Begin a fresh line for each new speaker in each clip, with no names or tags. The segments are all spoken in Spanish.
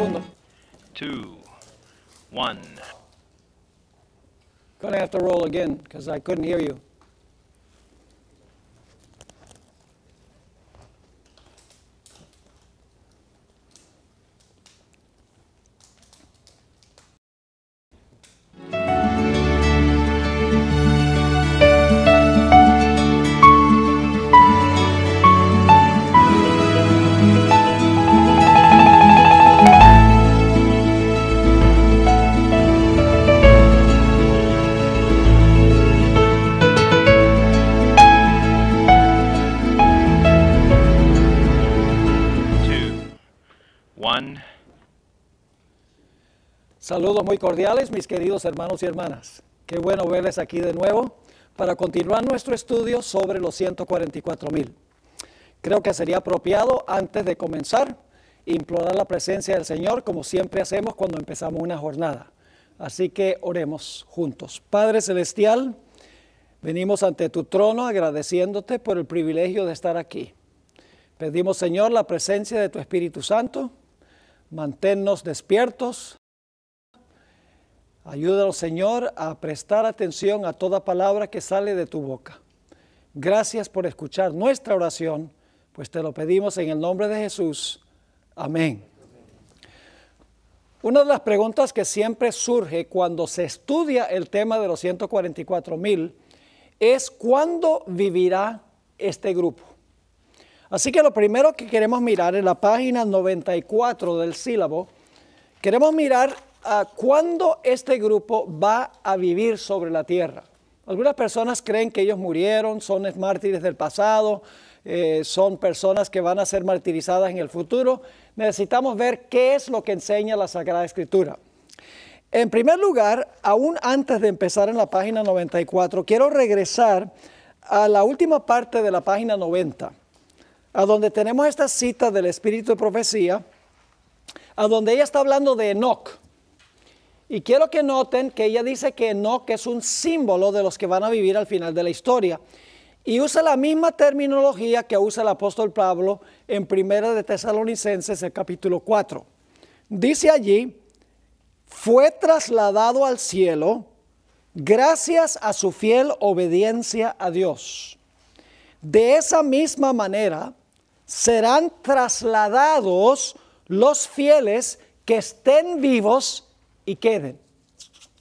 segundo.
2, 1.
Gonna have to roll again because I couldn't hear you. Saludos muy cordiales, mis queridos hermanos y hermanas. Qué bueno verles aquí de nuevo para continuar nuestro estudio sobre los 144,000. Creo que sería apropiado, antes de comenzar, implorar la presencia del Señor, como siempre hacemos cuando empezamos una jornada. Así que oremos juntos. Padre Celestial, venimos ante tu trono agradeciéndote por el privilegio de estar aquí. Pedimos, Señor, la presencia de tu Espíritu Santo. Manténnos despiertos. Ayúdanos, Señor, a prestar atención a toda palabra que sale de tu boca. Gracias por escuchar nuestra oración, pues te lo pedimos en el nombre de Jesús. Amén. Una de las preguntas que siempre surge cuando se estudia el tema de los 144,000 es ¿cuándo vivirá este grupo? Así que lo primero que queremos mirar en la página 94 del sílabo, queremos mirar ¿cuándo este grupo va a vivir sobre la tierra? Algunas personas creen que ellos murieron, son mártires del pasado, son personas que van a ser martirizadas en el futuro. Necesitamos ver qué es lo que enseña la Sagrada Escritura. En primer lugar, aún antes de empezar en la página 94, quiero regresar a la última parte de la página 90, a donde tenemos esta cita del Espíritu de Profecía, a donde ella está hablando de Enoc. Y quiero que noten que ella dice que Enoc es un símbolo de los que van a vivir al final de la historia. Y usa la misma terminología que usa el apóstol Pablo en 1 de Tesalonicenses, el capítulo 4. Dice allí, fue trasladado al cielo gracias a su fiel obediencia a Dios. De esa misma manera serán trasladados los fieles que estén vivos y queden.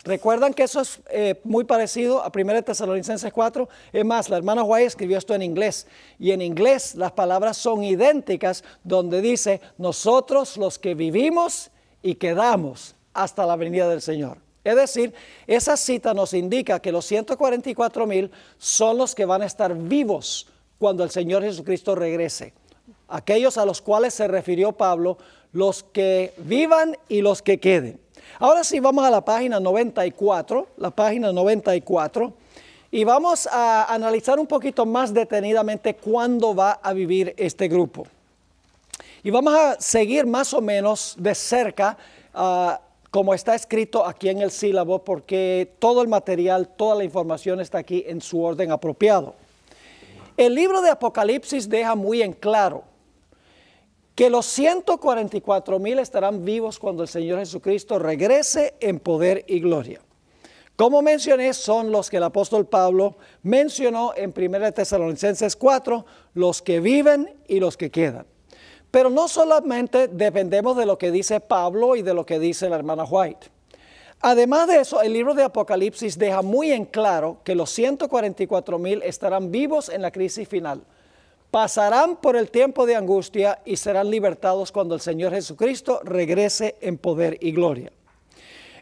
¿Recuerdan que eso es muy parecido a 1 Tesalonicenses 4? Es más, la hermana White escribió esto en inglés. Y en inglés las palabras son idénticas, donde dice, nosotros los que vivimos y quedamos hasta la venida del Señor. Es decir, esa cita nos indica que los 144,000 son los que van a estar vivos cuando el Señor Jesucristo regrese. Aquellos a los cuales se refirió Pablo, los que vivan y los que queden. Ahora sí, vamos a la página 94, y vamos a analizar un poquito más detenidamente cuándo va a vivir este grupo. Y vamos a seguir más o menos de cerca como está escrito aquí en el sílabo, porque todo el material, toda la información está aquí en su orden apropiado. El libro de Apocalipsis deja muy en claro que los 144,000 estarán vivos cuando el Señor Jesucristo regrese en poder y gloria. Como mencioné, son los que el apóstol Pablo mencionó en 1 Tesalonicenses 4, los que viven y los que quedan. Pero no solamente dependemos de lo que dice Pablo y de lo que dice la hermana White. Además de eso, el libro de Apocalipsis deja muy en claro que los 144,000 estarán vivos en la crisis final. Pasarán por el tiempo de angustia y serán libertados cuando el Señor Jesucristo regrese en poder y gloria.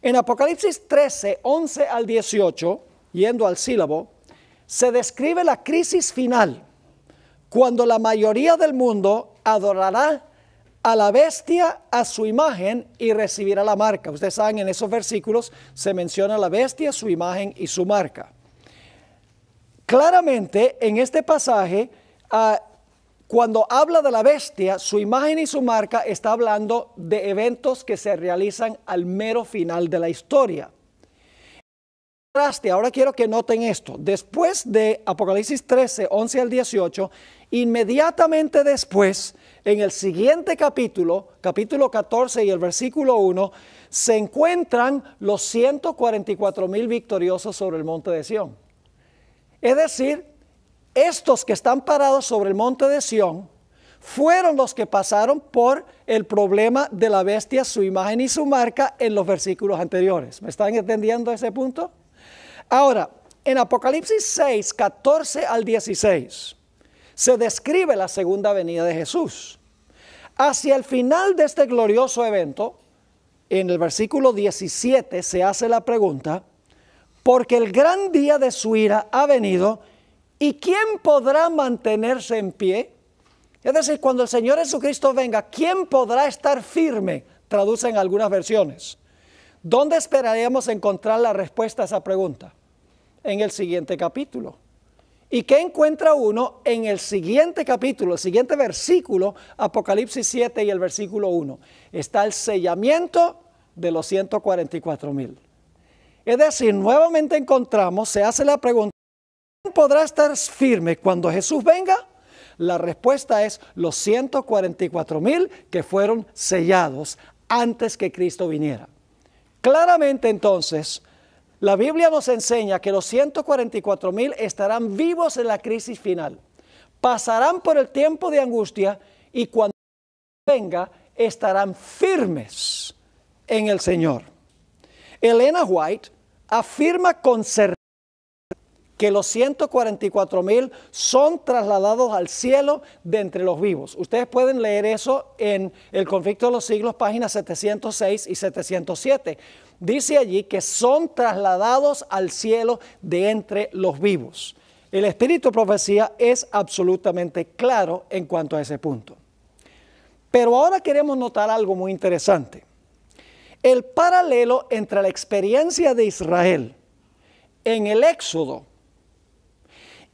En Apocalipsis 13, 11 al 18, yendo al sílabo, se describe la crisis final, cuando la mayoría del mundo adorará a la bestia, a su imagen, y recibirá la marca. Ustedes saben, en esos versículos se menciona la bestia, su imagen y su marca. Claramente, en este pasaje, cuando habla de la bestia, su imagen y su marca, está hablando de eventos que se realizan al mero final de la historia. Ahora quiero que noten esto. Después de Apocalipsis 13, 11 al 18, inmediatamente después en el siguiente capítulo, capítulo 14 y el versículo 1, se encuentran los 144,000 victoriosos sobre el monte de Sión. Es decir, estos que están parados sobre el monte de Sión fueron los que pasaron por el problema de la bestia, su imagen y su marca en los versículos anteriores. ¿Me están entendiendo ese punto? Ahora, en Apocalipsis 6, 14 al 16, se describe la segunda venida de Jesús. Hacia el final de este glorioso evento, en el versículo 17 se hace la pregunta, porque el gran día de su ira ha venido, ¿y quién podrá mantenerse en pie? Es decir, cuando el Señor Jesucristo venga, ¿quién podrá estar firme? Traducen algunas versiones. ¿Dónde esperaríamos encontrar la respuesta a esa pregunta? En el siguiente capítulo. ¿Y qué encuentra uno en el siguiente capítulo, el siguiente versículo, Apocalipsis 7 y el versículo 1? Está el sellamiento de los 144,000. Es decir, nuevamente encontramos, se hace la pregunta, ¿quién podrá estar firme cuando Jesús venga? La respuesta es los 144,000 que fueron sellados antes que Cristo viniera. Claramente entonces, la Biblia nos enseña que los 144,000 estarán vivos en la crisis final. Pasarán por el tiempo de angustia y cuando venga estarán firmes en el Señor. Elena White afirma con certeza que los 144,000 son trasladados al cielo de entre los vivos. Ustedes pueden leer eso en El Conflicto de los Siglos, páginas 706 y 707. Dice allí que son trasladados al cielo de entre los vivos. El Espíritu de Profecía es absolutamente claro en cuanto a ese punto. Pero ahora queremos notar algo muy interesante. El paralelo entre la experiencia de Israel en el Éxodo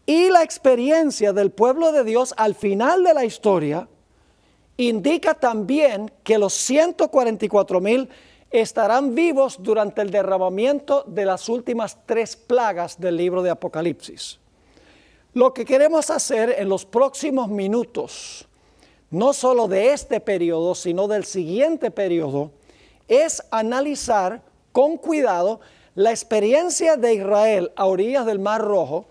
y la experiencia del pueblo de Dios al final de la historia indica también que los 144,000 estarán vivos durante el derramamiento de las últimas 3 plagas del libro de Apocalipsis. Lo que queremos hacer en los próximos minutos, no solo de este periodo, sino del siguiente periodo, es analizar con cuidado la experiencia de Israel a orillas del Mar Rojo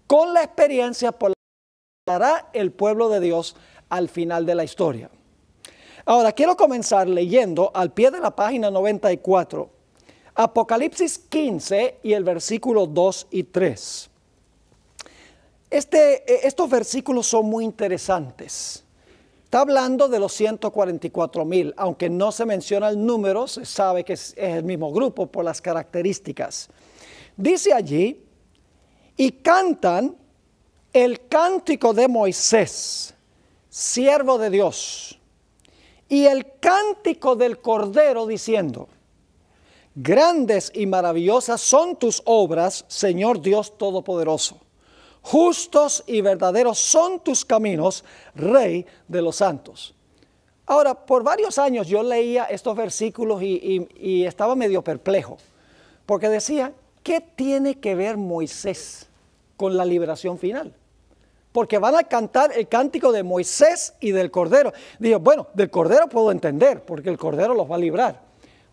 con la experiencia por la que pasará el pueblo de Dios al final de la historia. Ahora, quiero comenzar leyendo al pie de la página 94, Apocalipsis 15 y el versículo 2 y 3. Estos versículos son muy interesantes. Está hablando de los 144,000, aunque no se menciona el número, se sabe que es el mismo grupo por las características. Dice allí, y cantan el cántico de Moisés, siervo de Dios, y el cántico del Cordero diciendo, grandes y maravillosas son tus obras, Señor Dios Todopoderoso. Justos y verdaderos son tus caminos, Rey de los santos. Ahora, por varios años yo leía estos versículos y estaba medio perplejo, porque decía, ¿qué tiene que ver Moisés con la liberación final? Porque van a cantar el cántico de Moisés y del Cordero. Digo, bueno, del Cordero puedo entender, porque el Cordero los va a librar.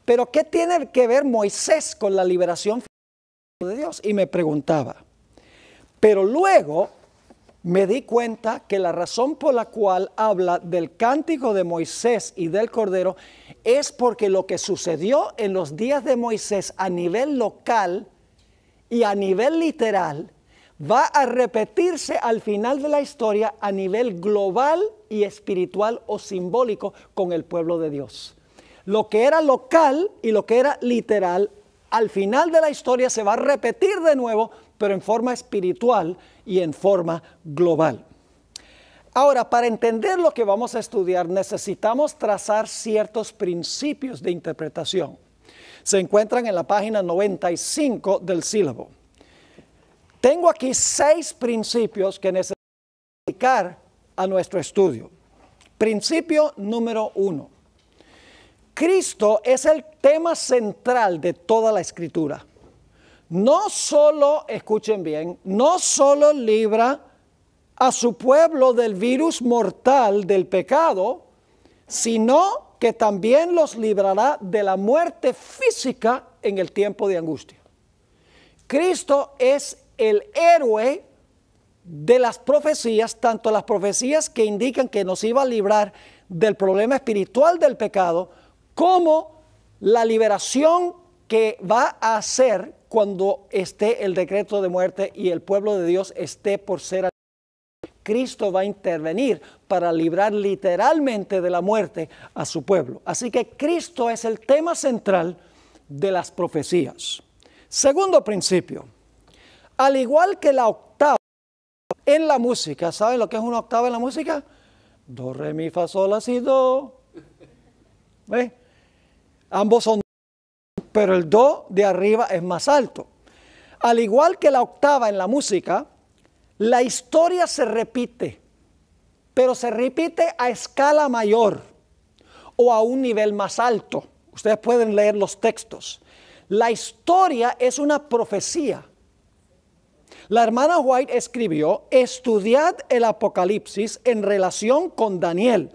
Pero ¿qué tiene que ver Moisés con la liberación final de Dios? Y me preguntaba. Pero luego me di cuenta que la razón por la cual habla del cántico de Moisés y del Cordero es porque lo que sucedió en los días de Moisés a nivel local y a nivel literal va a repetirse al final de la historia a nivel global y espiritual o simbólico con el pueblo de Dios. Lo que era local y lo que era literal, al final de la historia se va a repetir de nuevo, pero en forma espiritual y en forma global. Ahora, para entender lo que vamos a estudiar, necesitamos trazar ciertos principios de interpretación. Se encuentran en la página 95 del sílabo. Tengo aquí 6 principios que necesitamos aplicar a nuestro estudio. Principio número 1. Cristo es el tema central de toda la Escritura. No solo, escuchen bien, no solo libra a su pueblo del virus mortal del pecado, sino que también los librará de la muerte física en el tiempo de angustia. Cristo es el héroe de las profecías, tanto las profecías que indican que nos iba a librar del problema espiritual del pecado, como la liberación que va a hacer cuando esté el decreto de muerte y el pueblo de Dios esté por ser. Cristo va a intervenir para librar literalmente de la muerte a su pueblo. Así que Cristo es el tema central de las profecías. Segundo principio, al igual que la octava en la música, ¿saben lo que es una octava en la música? Do, re, mi, fa, sol, la, si, do. ¿Ve? Ambos son, pero el do de arriba es más alto. Al igual que la octava en la música, la historia se repite, pero se repite a escala mayor o a un nivel más alto. Ustedes pueden leer los textos. La historia es una profecía. La hermana White escribió: estudiad el Apocalipsis en relación con Daniel,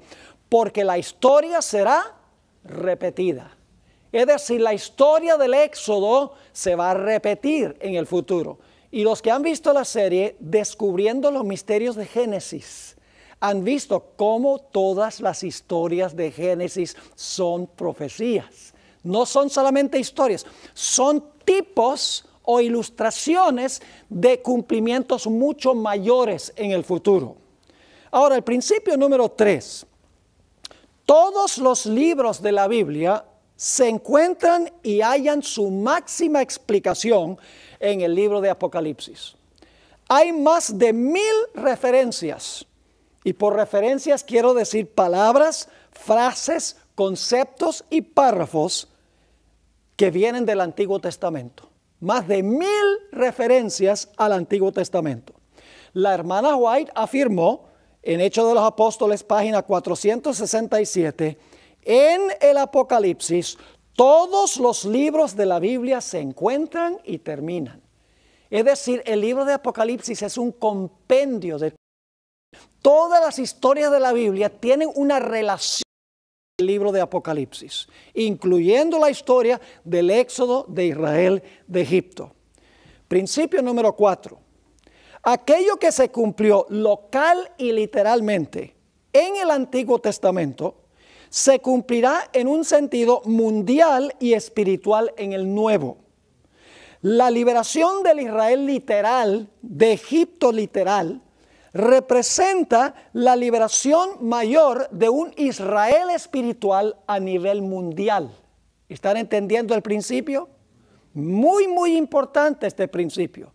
porque la historia será repetida. Es decir, la historia del Éxodo se va a repetir en el futuro. Y los que han visto la serie Descubriendo los Misterios de Génesis, han visto cómo todas las historias de Génesis son profecías. No son solamente historias, son tipos o ilustraciones de cumplimientos mucho mayores en el futuro. Ahora, el principio número 3. Todos los libros de la Biblia se encuentran y hallan su máxima explicación en el libro de Apocalipsis. Hay más de 1000 referencias, y por referencias quiero decir palabras, frases, conceptos y párrafos que vienen del Antiguo Testamento. Más de 1000 referencias al Antiguo Testamento. La hermana White afirmó en Hechos de los Apóstoles, página 467, en el Apocalipsis, todos los libros de la Biblia se encuentran y terminan. Es decir, el libro de Apocalipsis es un compendio de todas las historias de la Biblia, tienen una relación con el libro de Apocalipsis, incluyendo la historia del éxodo de Israel de Egipto. Principio número 4. Aquello que se cumplió local y literalmente en el Antiguo Testamento se cumplirá en un sentido mundial y espiritual en el Nuevo. La liberación del Israel literal, de Egipto literal, representa la liberación mayor de un Israel espiritual a nivel mundial. ¿Están entendiendo el principio? Muy, muy importante este principio.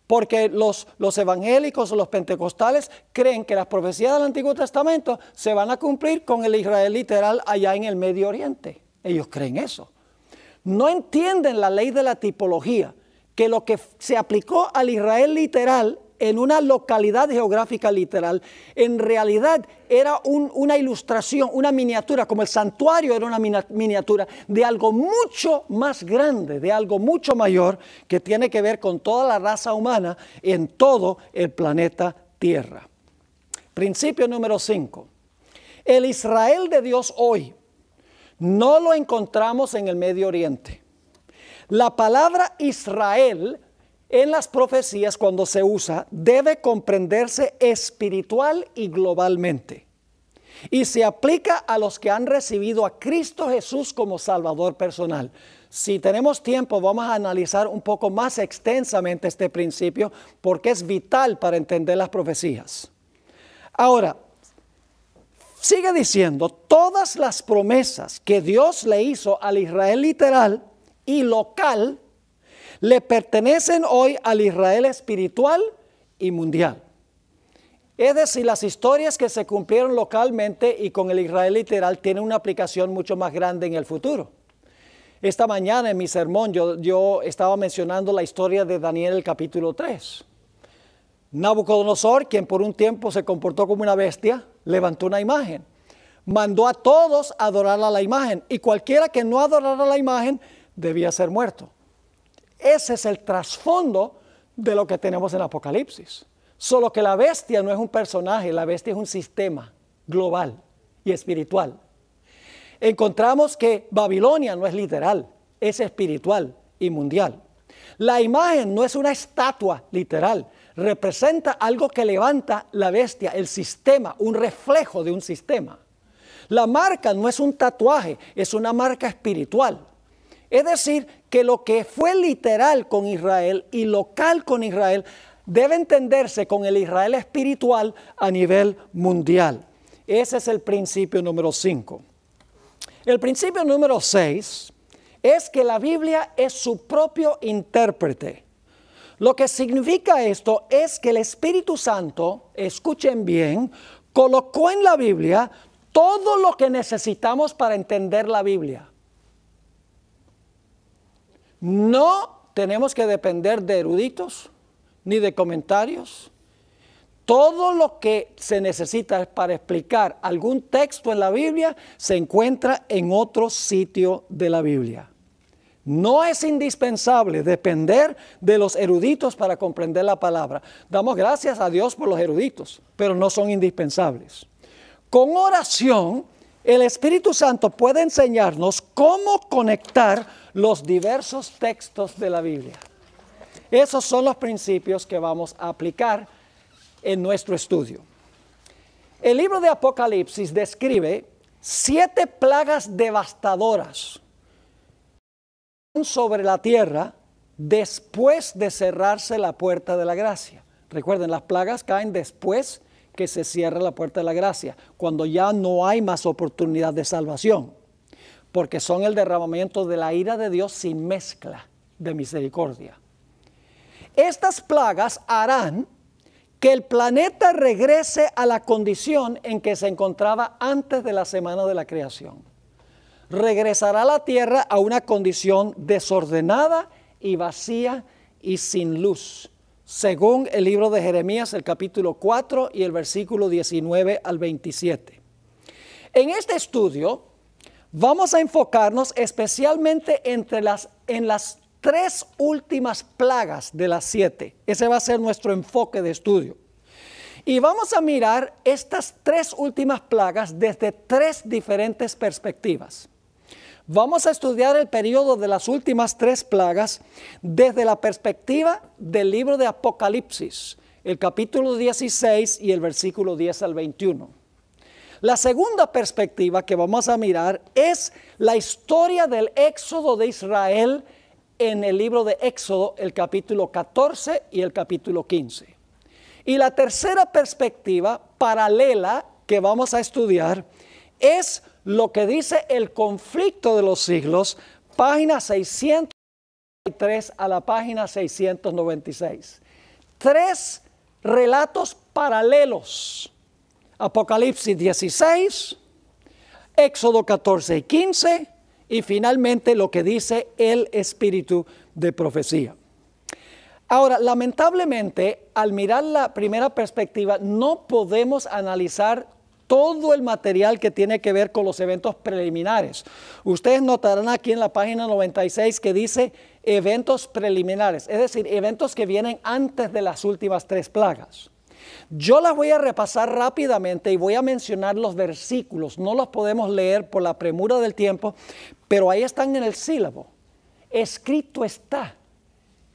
Porque los evangélicos o los pentecostales creen que las profecías del Antiguo Testamento se van a cumplir con el Israel literal allá en el Medio Oriente. Ellos creen eso. No entienden la ley de la tipología, que lo que se aplicó al Israel literal en una localidad geográfica literal, en realidad era una ilustración, una miniatura, como el santuario era una miniatura de algo mucho más grande, de algo mucho mayor, que tiene que ver con toda la raza humana en todo el planeta Tierra. Principio número 5. El Israel de Dios hoy no lo encontramos en el Medio Oriente. La palabra Israel en las profecías, cuando se usa, debe comprenderse espiritual y globalmente. Y se aplica a los que han recibido a Cristo Jesús como Salvador personal. Si tenemos tiempo, vamos a analizar un poco más extensamente este principio, porque es vital para entender las profecías. Ahora, sigue diciendo, todas las promesas que Dios le hizo al Israel literal y local, le pertenecen hoy al Israel espiritual y mundial. Es decir, las historias que se cumplieron localmente y con el Israel literal tienen una aplicación mucho más grande en el futuro. Esta mañana en mi sermón yo estaba mencionando la historia de Daniel, el capítulo 3. Nabucodonosor, quien por un tiempo se comportó como una bestia, levantó una imagen. Mandó a todos a adorar a la imagen, y cualquiera que no adorara a la imagen debía ser muerto. Ese es el trasfondo de lo que tenemos en Apocalipsis. Solo que la bestia no es un personaje, la bestia es un sistema global y espiritual. Encontramos que Babilonia no es literal, es espiritual y mundial. La imagen no es una estatua literal, representa algo que levanta la bestia, el sistema, un reflejo de un sistema. La marca no es un tatuaje, es una marca espiritual. Es decir, que lo que fue literal con Israel y local con Israel debe entenderse con el Israel espiritual a nivel mundial. Ese es el principio número 5. El principio número 6 es que la Biblia es su propio intérprete. Lo que significa esto es que el Espíritu Santo, escuchen bien, colocó en la Biblia todo lo que necesitamos para entender la Biblia. No tenemos que depender de eruditos ni de comentarios. Todo lo que se necesita para explicar algún texto en la Biblia se encuentra en otro sitio de la Biblia. No es indispensable depender de los eruditos para comprender la palabra. Damos gracias a Dios por los eruditos, pero no son indispensables. Con oración, el Espíritu Santo puede enseñarnos cómo conectar los diversos textos de la Biblia. Esos son los principios que vamos a aplicar en nuestro estudio. El libro de Apocalipsis describe 7 plagas devastadoras sobre la tierra después de cerrarse la puerta de la gracia. Recuerden, las plagas caen después que se cierra la puerta de la gracia, cuando ya no hay más oportunidad de salvación, porque son el derramamiento de la ira de Dios sin mezcla de misericordia. Estas plagas harán que el planeta regrese a la condición en que se encontraba antes de la semana de la creación. Regresará la tierra a una condición desordenada y vacía y sin luz, según el libro de Jeremías, el capítulo 4 y el versículo 19 al 27. En este estudio vamos a enfocarnos especialmente en las 3 últimas plagas de las 7. Ese va a ser nuestro enfoque de estudio. Y vamos a mirar estas 3 últimas plagas desde 3 diferentes perspectivas. Vamos a estudiar el periodo de las últimas 3 plagas desde la perspectiva del libro de Apocalipsis, el capítulo 16 y el versículo 10 al 21. La segunda perspectiva que vamos a mirar es la historia del éxodo de Israel en el libro de Éxodo, el capítulo 14 y el capítulo 15. Y la tercera perspectiva paralela que vamos a estudiar es lo que dice el conflicto de los siglos, página 693 a la página 696. 3 relatos paralelos: Apocalipsis 16, Éxodo 14 y 15, y finalmente lo que dice el espíritu de profecía. Ahora, lamentablemente, al mirar la primera perspectiva, no podemos analizar todo el material que tiene que ver con los eventos preliminares. Ustedes notarán aquí en la página 96 que dice eventos preliminares, es decir, eventos que vienen antes de las últimas 3 plagas. Yo las voy a repasar rápidamente y voy a mencionar los versículos. No los podemos leer por la premura del tiempo, pero ahí están en el sílabo. Escrito está.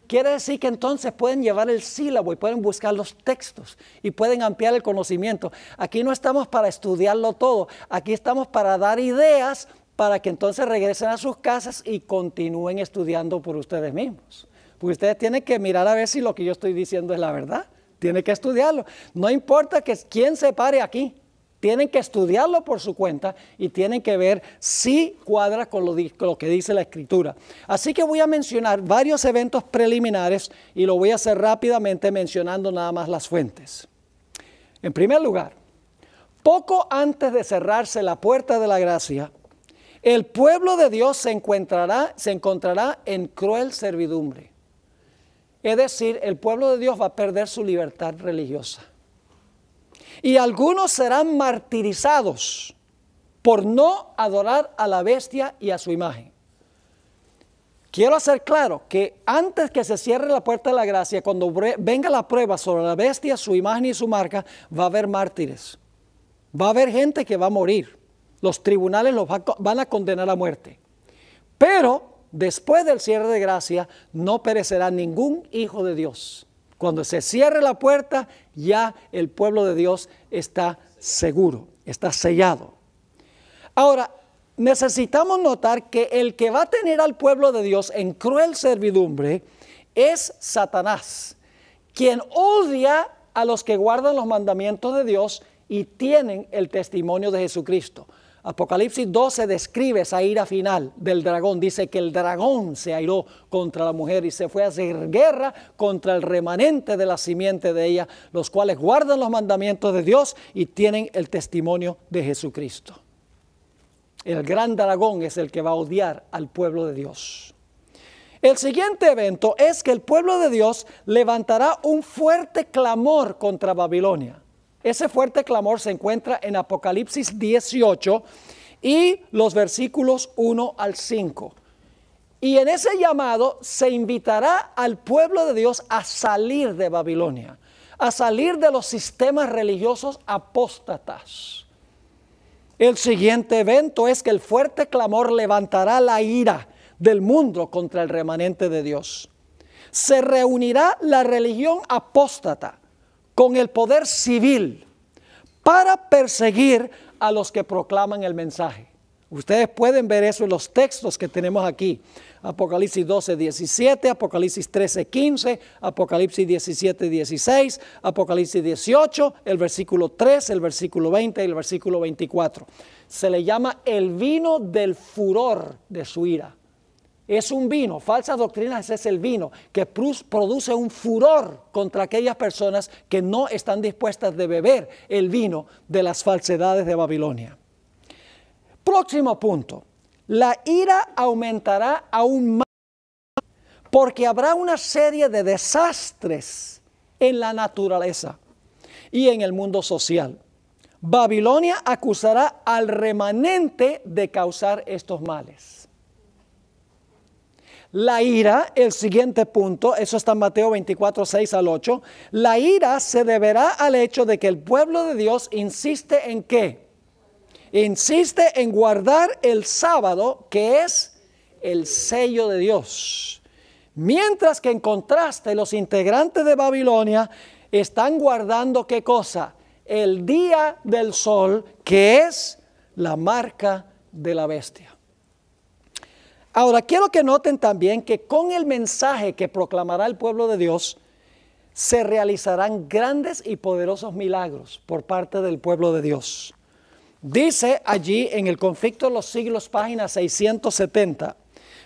Quiere decir que entonces pueden llevar el sílabo y pueden buscar los textos y pueden ampliar el conocimiento. Aquí no estamos para estudiarlo todo, aquí estamos para dar ideas para que entonces regresen a sus casas y continúen estudiando por ustedes mismos. Porque ustedes tienen que mirar a ver si lo que yo estoy diciendo es la verdad. Tienen que estudiarlo. No importa quién se pare aquí. Tienen que estudiarlo por su cuenta y tienen que ver si cuadra con lo que dice la Escritura. Así que voy a mencionar varios eventos preliminares y lo voy a hacer rápidamente mencionando nada más las fuentes. En primer lugar, poco antes de cerrarse la puerta de la gracia, el pueblo de Dios se encontrará en cruel servidumbre. Es decir, el pueblo de Dios va a perder su libertad religiosa. Y algunos serán martirizados por no adorar a la bestia y a su imagen. quiero hacer claro que antes que se cierre la puerta de la gracia, cuando venga la prueba sobre la bestia, su imagen y su marca, va a haber mártires. Va a haber gente que va a morir. Los tribunales los van a condenar a muerte. Pero después del cierre de gracia, no perecerá ningún hijo de Dios. Cuando se cierre la puerta, ya el pueblo de Dios está seguro, está sellado. Ahora, necesitamos notar que el que va a tener al pueblo de Dios en cruel servidumbre es Satanás, quien odia a los que guardan los mandamientos de Dios y tienen el testimonio de Jesucristo. Apocalipsis 12 describe esa ira final del dragón. Dice que el dragón se airó contra la mujer y se fue a hacer guerra contra el remanente de la simiente de ella, los cuales guardan los mandamientos de Dios y tienen el testimonio de Jesucristo. El gran dragón es el que va a odiar al pueblo de Dios. El siguiente evento es que el pueblo de Dios levantará un fuerte clamor contra Babilonia. Ese fuerte clamor se encuentra en Apocalipsis 18 y los versículos 1 al 5. Y en ese llamado se invitará al pueblo de Dios a salir de Babilonia, a salir de los sistemas religiosos apóstatas. El siguiente evento es que el fuerte clamor levantará la ira del mundo contra el remanente de Dios. Se reunirá la religión apóstata con el poder civil para perseguir a los que proclaman el mensaje. Ustedes pueden ver eso en los textos que tenemos aquí. Apocalipsis 12, 17, Apocalipsis 13, 15, Apocalipsis 17, 16, Apocalipsis 18, el versículo 3, el versículo 20 y el versículo 24. Se le llama el vino del furor de su ira. Es un vino, falsas doctrinas es el vino que produce un furor contra aquellas personas que no están dispuestas de beber el vino de las falsedades de Babilonia. Próximo punto, la ira aumentará aún más porque habrá una serie de desastres en la naturaleza y en el mundo social. Babilonia acusará al remanente de causar estos males. La ira, el siguiente punto, eso está en Mateo 24, 6 al 8. La ira se deberá al hecho de que el pueblo de Dios insiste en ¿qué? Insiste en guardar el sábado, que es el sello de Dios. Mientras que en contraste los integrantes de Babilonia están guardando ¿qué cosa? El día del sol, que es la marca de la bestia. Ahora, quiero que noten también que con el mensaje que proclamará el pueblo de Dios, se realizarán grandes y poderosos milagros por parte del pueblo de Dios. Dice allí en el Conflicto de los Siglos, página 670,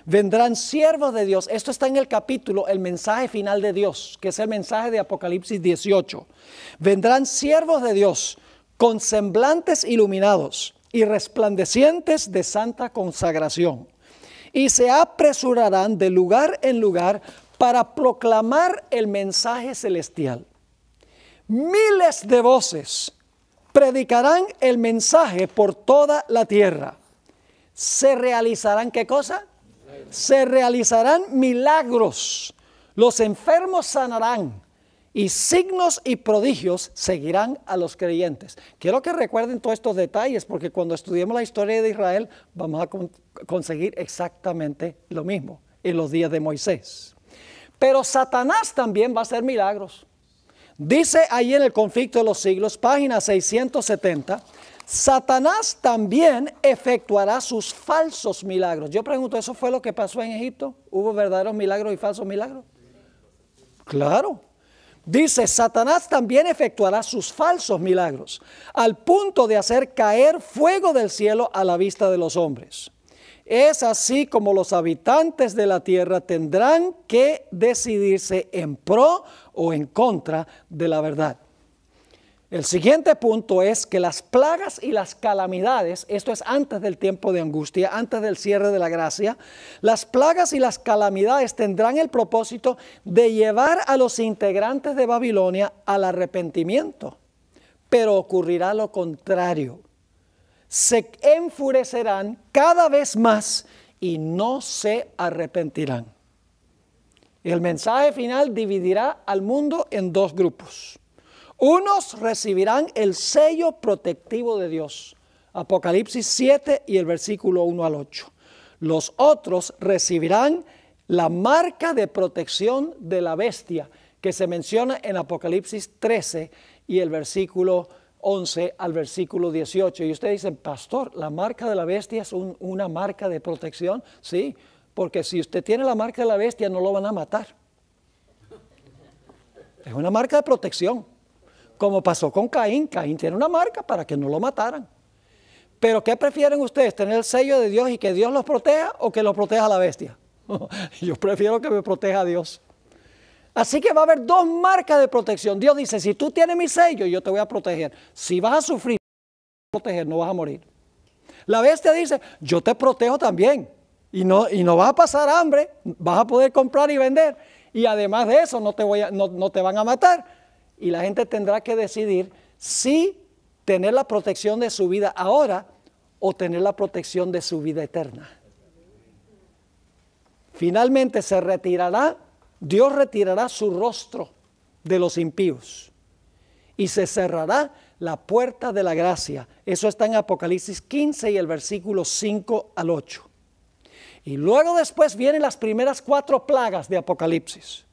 vendrán siervos de Dios. Esto está en el capítulo, el mensaje final de Dios, que es el mensaje de Apocalipsis 18. Vendrán siervos de Dios con semblantes iluminados y resplandecientes de santa consagración. Y se apresurarán de lugar en lugar para proclamar el mensaje celestial. Miles de voces predicarán el mensaje por toda la tierra. ¿Se realizarán qué cosa? Se realizarán milagros. Los enfermos sanarán y signos y prodigios seguirán a los creyentes. Quiero que recuerden todos estos detalles porque cuando estudiemos la historia de Israel vamos a conseguir exactamente lo mismo en los días de Moisés. Pero Satanás también va a hacer milagros. Dice ahí en el Conflicto de los Siglos, página 670, Satanás también efectuará sus falsos milagros. Yo pregunto, ¿eso fue lo que pasó en Egipto? ¿Hubo verdaderos milagros y falsos milagros? Claro. Dice, Satanás también efectuará sus falsos milagros, al punto de hacer caer fuego del cielo a la vista de los hombres. Es así como los habitantes de la tierra tendrán que decidirse en pro o en contra de la verdad. El siguiente punto es que las plagas y las calamidades, esto es antes del tiempo de angustia, antes del cierre de la gracia, las plagas y las calamidades tendrán el propósito de llevar a los integrantes de Babilonia al arrepentimiento, pero ocurrirá lo contrario. Se enfurecerán cada vez más y no se arrepentirán. El mensaje final dividirá al mundo en dos grupos. Unos recibirán el sello protectivo de Dios, Apocalipsis 7 y el versículo 1 al 8. Los otros recibirán la marca de protección de la bestia, que se menciona en Apocalipsis 13 y el versículo 11 al versículo 18. Y ustedes dicen, pastor, ¿la marca de la bestia es una marca de protección? Sí, porque si usted tiene la marca de la bestia no lo van a matar. Es una marca de protección. Como pasó con Caín. Caín tiene una marca para que no lo mataran. Pero ¿qué prefieren ustedes? ¿Tener el sello de Dios y que Dios los proteja o que los proteja la bestia? Yo prefiero que me proteja Dios. Así que va a haber dos marcas de protección. Dios dice, si tú tienes mi sello, yo te voy a proteger. Si vas a sufrir, proteger, no vas a morir. La bestia dice, yo te protejo también. Y no vas a pasar hambre, vas a poder comprar y vender. Y además de eso, no te van a matar. Y la gente tendrá que decidir si tener la protección de su vida ahora o tener la protección de su vida eterna. Finalmente Dios retirará su rostro de los impíos y se cerrará la puerta de la gracia. Eso está en Apocalipsis 15 y el versículo 5 al 8. Y luego después vienen las primeras 4 plagas de Apocalipsis,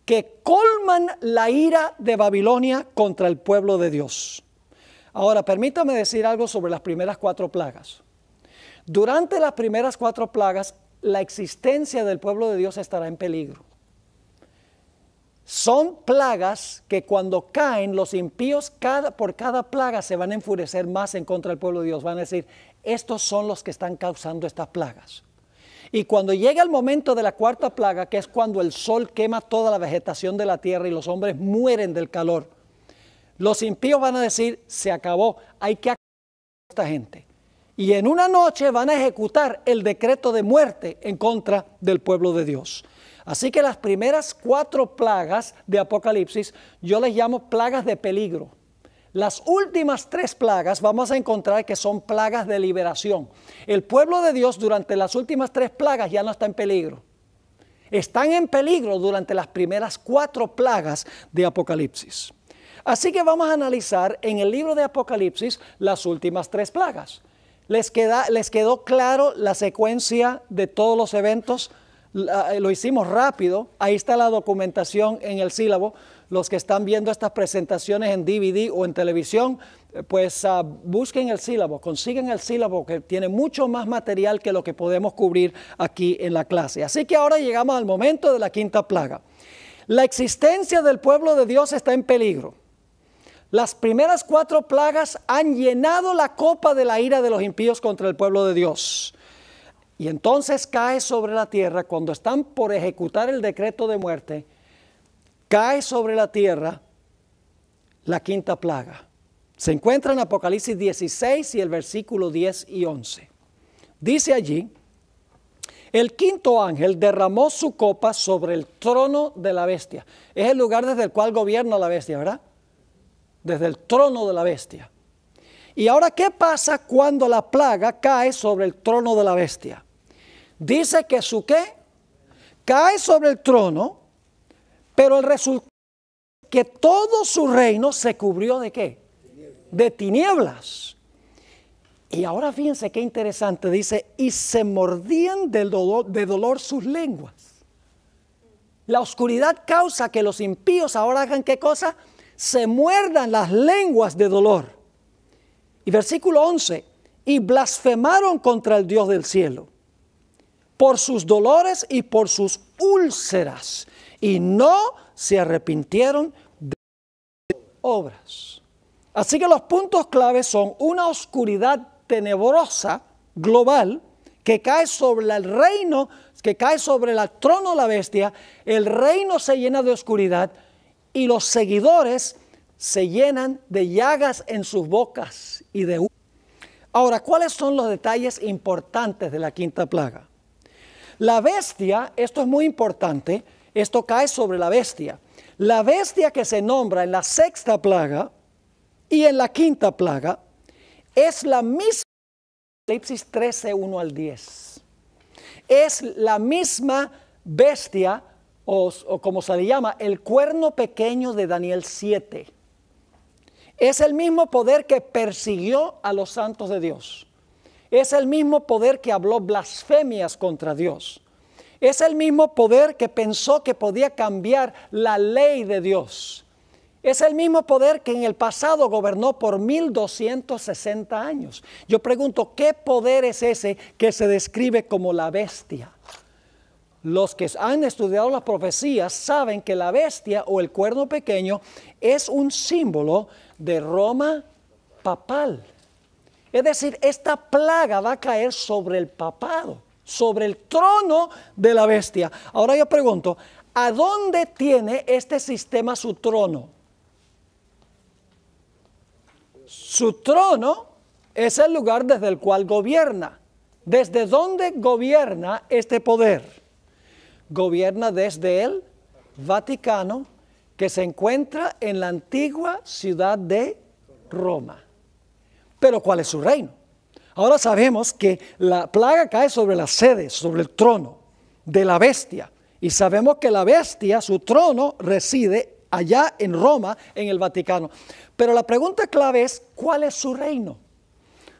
que colman la ira de Babilonia contra el pueblo de Dios. Ahora, permítame decir algo sobre las primeras 4 plagas. Durante las primeras 4 plagas, la existencia del pueblo de Dios estará en peligro. Son plagas que cuando caen, los impíos por cada plaga se van a enfurecer más en contra del pueblo de Dios. Van a decir, estos son los que están causando estas plagas. Y cuando llega el momento de la 4ª plaga, que es cuando el sol quema toda la vegetación de la tierra y los hombres mueren del calor, los impíos van a decir, se acabó, hay que acabar con esta gente. Y en una noche van a ejecutar el decreto de muerte en contra del pueblo de Dios. Así que las primeras 4 plagas de Apocalipsis, yo les llamo plagas de peligro. Las últimas 3 plagas vamos a encontrar que son plagas de liberación. El pueblo de Dios durante las últimas 3 plagas ya no está en peligro. Están en peligro durante las primeras 4 plagas de Apocalipsis. Así que vamos a analizar en el libro de Apocalipsis las últimas 3 plagas. ¿Les quedó claro la secuencia de todos los eventos? Lo hicimos rápido. Ahí está la documentación en el sílabo. Los que están viendo estas presentaciones en DVD o en televisión, pues busquen el sílabo, consiguen el sílabo, que tiene mucho más material que lo que podemos cubrir aquí en la clase. Así que ahora llegamos al momento de la 5ª plaga. La existencia del pueblo de Dios está en peligro. Las primeras 4 plagas han llenado la copa de la ira de los impíos contra el pueblo de Dios. Y entonces cae sobre la tierra, cuando están por ejecutar el decreto de muerte, cae sobre la tierra la 5ª plaga. Se encuentra en Apocalipsis 16 y el versículo 10 y 11. Dice allí, el 5º ángel derramó su copa sobre el trono de la bestia. Es el lugar desde el cual gobierna la bestia, ¿verdad? Desde el trono de la bestia. Y ahora, ¿qué pasa cuando la plaga cae sobre el trono de la bestia? Dice que su ¿qué? Cae sobre el trono, pero el resultado es que todo su reino se cubrió ¿de qué? De tinieblas. Y ahora fíjense qué interesante, dice, y se mordían de dolor sus lenguas. La oscuridad causa que los impíos ahora hagan ¿qué cosa? Se muerdan las lenguas de dolor. Y versículo 11, y blasfemaron contra el Dios del cielo, por sus dolores y por sus úlceras, y no se arrepintieron de sus obras. Así que los puntos claves son una oscuridad tenebrosa, global, que cae sobre el reino, que cae sobre el trono de la bestia. El reino se llena de oscuridad y los seguidores se llenan de llagas en sus bocas y de humo. Ahora, ¿cuáles son los detalles importantes de la 5ª plaga? La bestia, esto es muy importante, esto cae sobre la bestia. La bestia que se nombra en la 6ª plaga y en la 5ª plaga es la misma Apocalipsis 13, 1 al 10. es la misma bestia, o como se le llama, el cuerno pequeño de Daniel 7. Es el mismo poder que persiguió a los santos de Dios. Es el mismo poder que habló blasfemias contra Dios. Es el mismo poder que pensó que podía cambiar la ley de Dios. Es el mismo poder que en el pasado gobernó por 1260 años. Yo pregunto, ¿qué poder es ese que se describe como la bestia? Los que han estudiado las profecías saben que la bestia o el cuerno pequeño es un símbolo de Roma papal. Es decir, esta plaga va a caer sobre el papado, sobre el trono de la bestia. Ahora yo pregunto, ¿a dónde tiene este sistema su trono? Su trono es el lugar desde el cual gobierna. ¿Desde dónde gobierna este poder? Gobierna desde el Vaticano, que se encuentra en la antigua ciudad de Roma. Pero ¿cuál es su reino? Ahora sabemos que la plaga cae sobre la sede, sobre el trono de la bestia. Y sabemos que la bestia, su trono, reside allá en Roma, en el Vaticano. Pero la pregunta clave es, ¿cuál es su reino?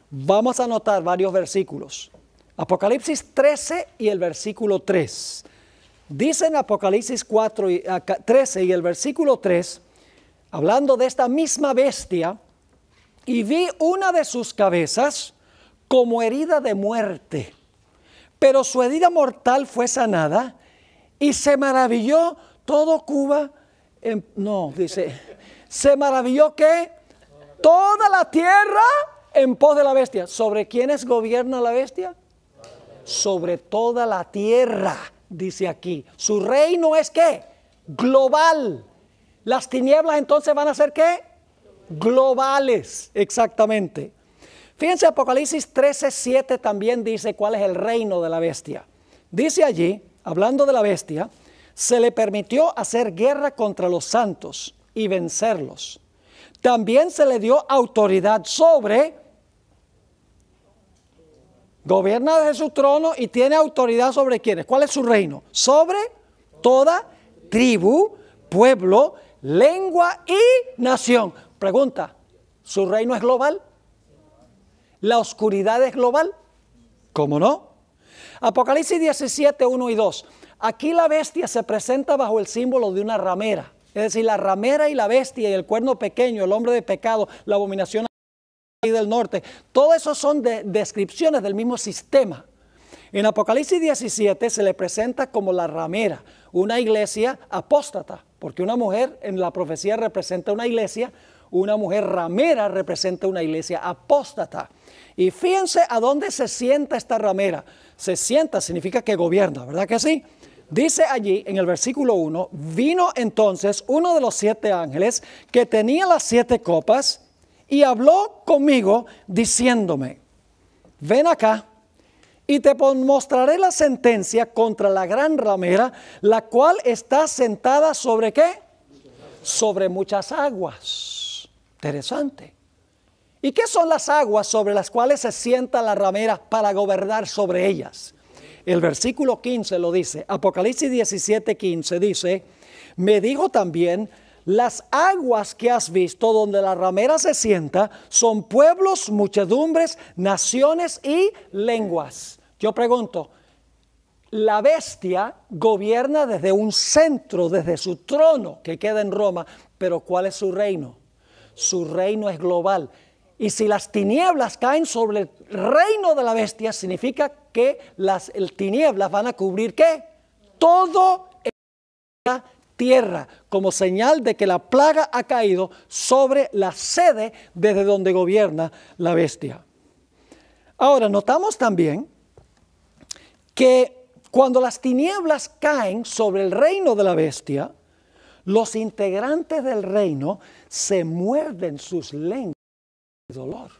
Vamos a anotar varios versículos. Apocalipsis 13 y el versículo 3. Dice en Apocalipsis 13 y el versículo 3, hablando de esta misma bestia, y vi una de sus cabezas como herida de muerte, pero su herida mortal fue sanada, y se maravilló todo Cuba, se maravilló que toda la tierra en pos de la bestia. ¿Sobre quiénes gobierna la bestia? Sobre toda la tierra, dice aquí. Su reino es ¿qué? Global. Las tinieblas entonces van a ser ¿qué? Globales, exactamente. Fíjense, Apocalipsis 13:7 también dice cuál es el reino de la bestia. Dice allí, hablando de la bestia, se le permitió hacer guerra contra los santos y vencerlos. También se le dio autoridad sobre, gobierna desde su trono y tiene autoridad sobre ¿quiénes? ¿Cuál es su reino? Sobre toda tribu, pueblo, lengua y nación. Pregunta, ¿su reino es global? ¿La oscuridad es global? ¿Cómo no? Apocalipsis 17, 1 y 2. Aquí la bestia se presenta bajo el símbolo de una ramera. Es decir, la ramera y la bestia y el cuerno pequeño, el hombre de pecado, la abominación del norte. Todo eso son descripciones del mismo sistema. En Apocalipsis 17 se le presenta como la ramera, una iglesia apóstata, porque una mujer en la profecía representa una iglesia, una mujer ramera representa una iglesia apóstata. Y fíjense a dónde se sienta esta ramera. Se sienta significa que gobierna, ¿verdad que sí? Dice allí en el versículo 1, vino entonces uno de los 7 ángeles que tenía las 7 copas y habló conmigo diciéndome, ven acá y te mostraré la sentencia contra la gran ramera, la cual está sentada sobre ¿qué? Sobre muchas aguas. Interesante. ¿Y qué son las aguas sobre las cuales se sienta la ramera para gobernar sobre ellas? El versículo 15 lo dice, Apocalipsis 17, 15 dice, me dijo también, las aguas que has visto donde la ramera se sienta son pueblos, muchedumbres, naciones y lenguas. Yo pregunto, la bestia gobierna desde un centro, desde su trono que queda en Roma, pero ¿cuál es su reino? Su reino es global. Y si las tinieblas caen sobre el reino de la bestia, significa que las tinieblas van a cubrir ¿qué? Todo la tierra, como señal de que la plaga ha caído sobre la sede desde donde gobierna la bestia. Ahora, notamos también que cuando las tinieblas caen sobre el reino de la bestia, los integrantes del reino se muerden sus lenguas de dolor.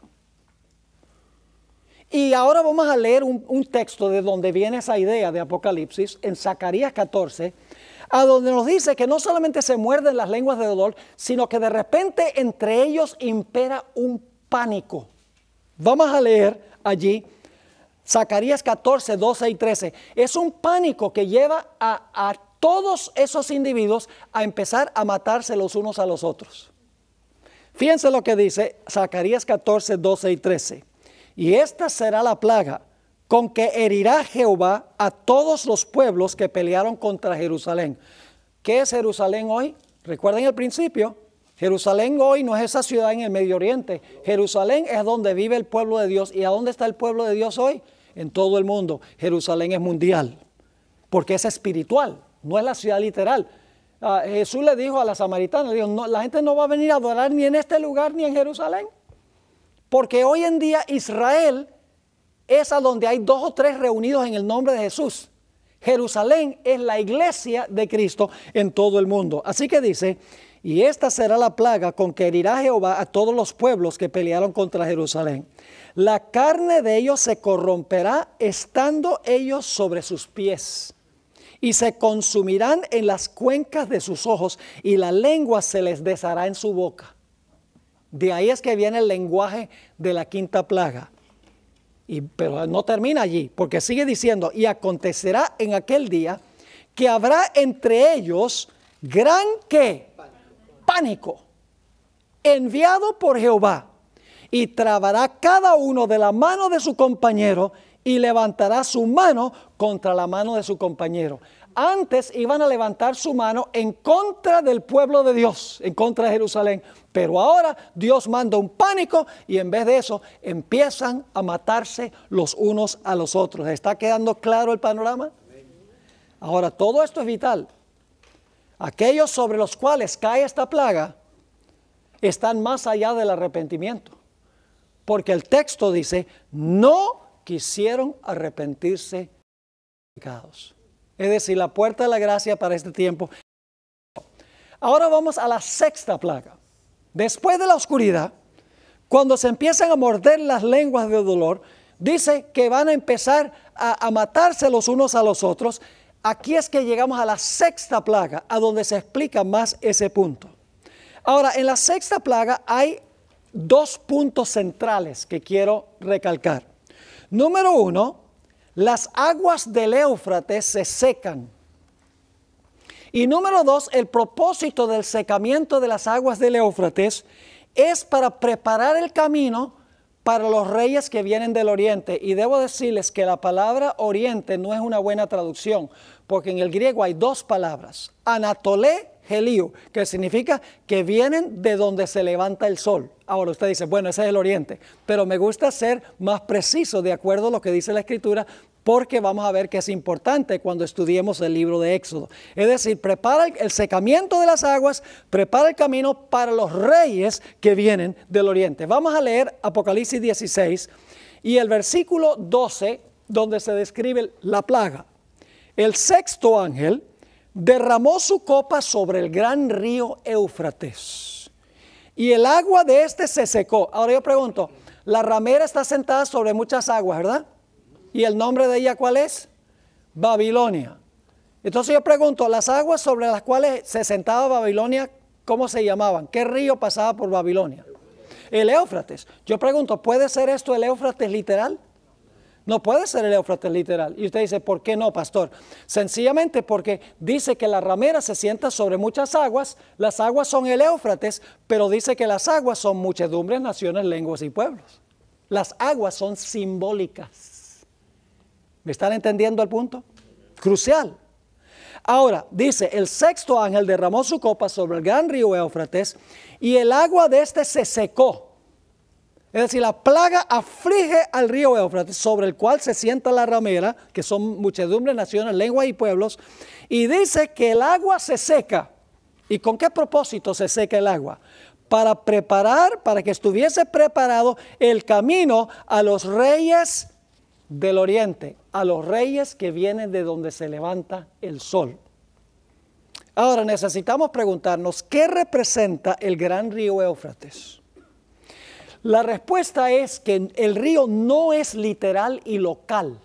Y ahora vamos a leer un texto de donde viene esa idea de Apocalipsis, en Zacarías 14, a donde nos dice que no solamente se muerden las lenguas de dolor, sino que de repente entre ellos impera un pánico. Vamos a leer allí Zacarías 14, 12 y 13. Es un pánico que lleva a todos esos individuos a empezar a matarse los unos a los otros. Fíjense lo que dice Zacarías 14, 12 y 13. Y esta será la plaga con que herirá Jehová a todos los pueblos que pelearon contra Jerusalén. ¿Qué es Jerusalén hoy? Recuerden el principio. Jerusalén hoy no es esa ciudad en el Medio Oriente. Jerusalén es donde vive el pueblo de Dios. ¿Y a dónde está el pueblo de Dios hoy? En todo el mundo. Jerusalén es mundial, porque es espiritual, no es la ciudad literal. Jesús le dijo a la samaritana, le dijo, no, la gente no va a venir a adorar ni en este lugar ni en Jerusalén. Porque hoy en día Israel es a donde hay 2 o 3 reunidos en el nombre de Jesús. Jerusalén es la iglesia de Cristo en todo el mundo. Así que dice, y esta será la plaga con que herirá Jehová a todos los pueblos que pelearon contra Jerusalén. La carne de ellos se corromperá estando ellos sobre sus pies. Y se consumirán en las cuencas de sus ojos y la lengua se les deshará en su boca. De ahí es que viene el lenguaje de la quinta plaga. Pero no termina allí, porque sigue diciendo, y acontecerá en aquel día que habrá entre ellos gran ¿qué? Pánico, enviado por Jehová, y trabará cada uno de la mano de su compañero y levantará su mano contra la mano de su compañero. Antes iban a levantar su mano en contra del pueblo de Dios, en contra de Jerusalén. Pero ahora Dios manda un pánico y en vez de eso empiezan a matarse los unos a los otros. ¿Está quedando claro el panorama? Ahora, todo esto es vital. Aquellos sobre los cuales cae esta plaga están más allá del arrepentimiento. Porque el texto dice, no quisieron arrepentirse de pecados. Es decir, la puerta de la gracia para este tiempo. Ahora vamos a la sexta plaga. Después de la oscuridad, cuando se empiezan a morder las lenguas de dolor, dice que van a empezar a matarse los unos a los otros. Aquí es que llegamos a la sexta plaga, a donde se explica más ese punto. Ahora, en la sexta plaga hay 2 puntos centrales que quiero recalcar. Número 1, las aguas del Éufrates se secan. Y número 2, el propósito del secamiento de las aguas del Éufrates es para preparar el camino para los reyes que vienen del oriente. Y debo decirles que la palabra oriente no es una buena traducción, porque en el griego hay 2 palabras, anatolé, helio, que significa que vienen de donde se levanta el sol. Ahora usted dice, bueno, ese es el oriente, pero me gusta ser más preciso de acuerdo a lo que dice la Escritura, porque vamos a ver que es importante cuando estudiemos el libro de Éxodo. Es decir, prepara el secamiento de las aguas, prepara el camino para los reyes que vienen del oriente. Vamos a leer Apocalipsis 16 y el versículo 12, donde se describe la plaga. El sexto ángel derramó su copa sobre el gran río Éufrates, y el agua de este se secó. Ahora yo pregunto, la ramera está sentada sobre muchas aguas, ¿verdad? ¿Y el nombre de ella cuál es? Babilonia. Entonces yo pregunto, las aguas sobre las cuales se sentaba Babilonia, ¿cómo se llamaban? ¿Qué río pasaba por Babilonia? El Éufrates. Yo pregunto, ¿puede ser esto el Éufrates literal? No puede ser el Éufrates literal. Y usted dice, ¿por qué no, pastor? Sencillamente porque dice que la ramera se sienta sobre muchas aguas. Las aguas son el Éufrates, pero dice que las aguas son muchedumbres, naciones, lenguas y pueblos. Las aguas son simbólicas. ¿Me están entendiendo el punto? Crucial. Ahora, dice, el sexto ángel derramó su copa sobre el gran río Éufrates y el agua de este se secó. Es decir, la plaga aflige al río Éufrates, sobre el cual se sienta la ramera, que son muchedumbres, naciones, lenguas y pueblos, y dice que el agua se seca. ¿Y con qué propósito se seca el agua? Para preparar, para que estuviese preparado el camino a los reyes del oriente, a los reyes que vienen de donde se levanta el sol. Ahora necesitamos preguntarnos, ¿qué representa el gran río Éufrates? La respuesta es que el río no es literal y local.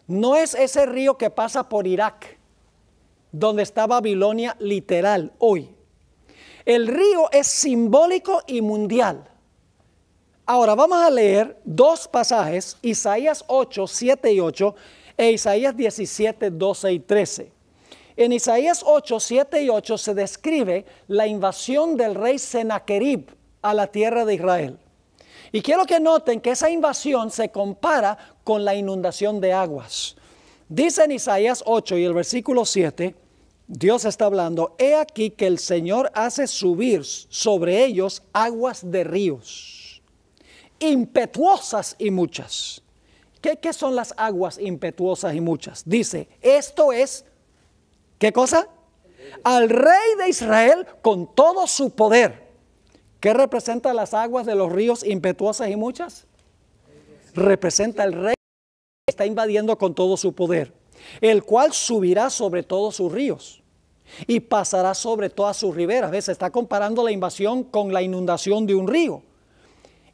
No es ese río que pasa por Irak, donde está Babilonia literal hoy. El río es simbólico y mundial. Ahora vamos a leer dos pasajes, Isaías 8, 7 y 8 e Isaías 17, 12 y 13. En Isaías 8, 7 y 8 se describe la invasión del rey Sennacherib a la tierra de Israel. Y quiero que noten que esa invasión se compara con la inundación de aguas. Dice en Isaías 8 y el versículo 7, Dios está hablando, he aquí que el Señor hace subir sobre ellos aguas de ríos, impetuosas y muchas. ¿Qué son las aguas impetuosas y muchas? Dice, esto es, ¿qué cosa? Al rey de Israel con todo su poder. ¿Qué representa las aguas de los ríos impetuosas y muchas? Representa el rey que está invadiendo con todo su poder, el cual subirá sobre todos sus ríos y pasará sobre todas sus riberas. ¿Ves? Se está comparando la invasión con la inundación de un río.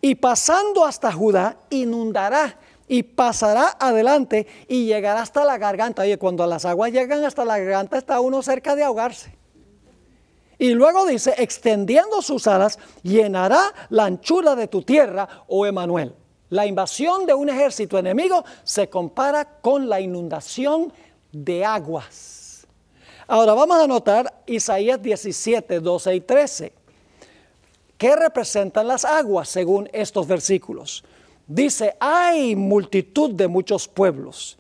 Y pasando hasta Judá, inundará y pasará adelante y llegará hasta la garganta. Oye, cuando las aguas llegan hasta la garganta está uno cerca de ahogarse. Y luego dice, extendiendo sus alas, llenará la anchura de tu tierra, oh Emanuel. La invasión de un ejército enemigo se compara con la inundación de aguas. Ahora vamos a notar Isaías 17, 12 y 13. ¿Qué representan las aguas según estos versículos? Dice, hay multitud de muchos pueblos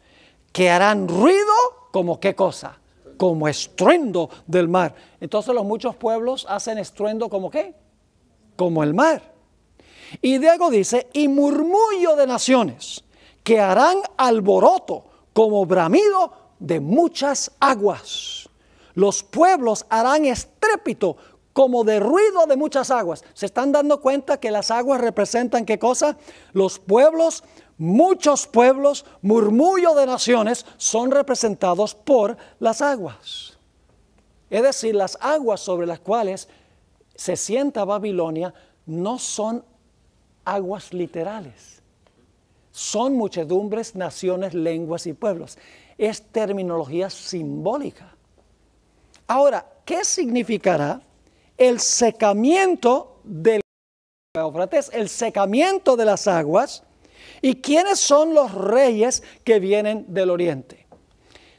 que harán ruido como ¿qué cosa? Como estruendo del mar. Entonces los muchos pueblos hacen estruendo como ¿qué? Como el mar. Y luego dice, y murmullo de naciones que harán alboroto como bramido de muchas aguas. Los pueblos harán estrépito como de ruido de muchas aguas. ¿Se están dando cuenta que las aguas representan qué cosa? Los pueblos, muchos pueblos, murmullo de naciones son representados por las aguas. Es decir, las aguas sobre las cuales se sienta Babilonia no son aguas literales. Son muchedumbres, naciones, lenguas y pueblos. Es terminología simbólica. Ahora, ¿qué significará el secamiento del Éufrates, el secamiento de las aguas? ¿Y quiénes son los reyes que vienen del oriente?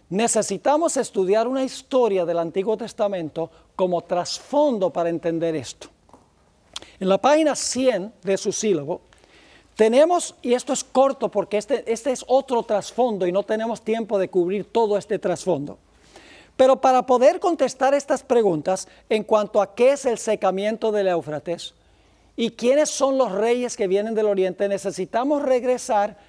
Necesitamos estudiar una historia del Antiguo Testamento como trasfondo para entender esto. En la página 100 de su sílabo tenemos, y esto es corto porque este es otro trasfondo y no tenemos tiempo de cubrir todo este trasfondo. Pero para poder contestar estas preguntas en cuanto a qué es el secamiento del Éufrates y quiénes son los reyes que vienen del oriente, necesitamos regresar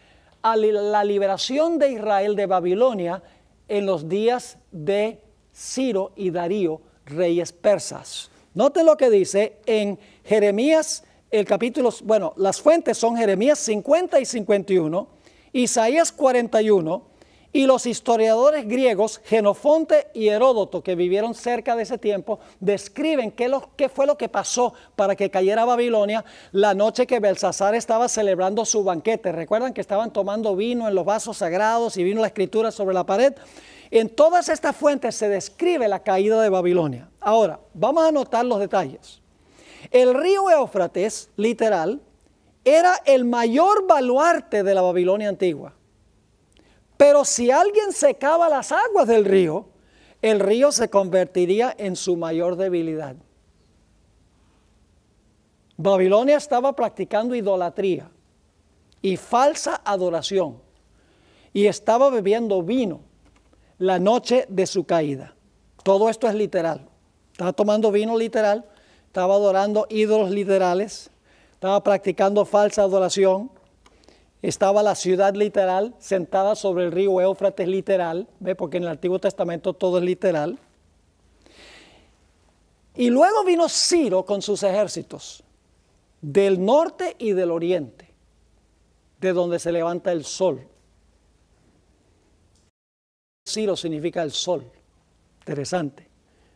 a la liberación de Israel de Babilonia en los días de Ciro y Darío, reyes persas. Noten lo que dice en Jeremías, el capítulo, bueno, las fuentes son Jeremías 50 y 51, Isaías 41, y los historiadores griegos, Genofonte y Heródoto, que vivieron cerca de ese tiempo, describen qué fue lo que pasó para que cayera Babilonia la noche que Belsasar estaba celebrando su banquete. Recuerdan que estaban tomando vino en los vasos sagrados y vino la escritura sobre la pared. En todas estas fuentes se describe la caída de Babilonia. Ahora, vamos a notar los detalles. El río Éufrates, literal, era el mayor baluarte de la Babilonia antigua. Pero si alguien secaba las aguas del río, el río se convertiría en su mayor debilidad. Babilonia estaba practicando idolatría y falsa adoración y estaba bebiendo vino la noche de su caída. Todo esto es literal. Estaba tomando vino literal, estaba adorando ídolos literales, estaba practicando falsa adoración. Estaba la ciudad literal, sentada sobre el río Éufrates literal, ¿ve? Porque en el Antiguo Testamento todo es literal. Y luego vino Ciro con sus ejércitos, del norte y del oriente, de donde se levanta el sol. Ciro significa el sol, interesante.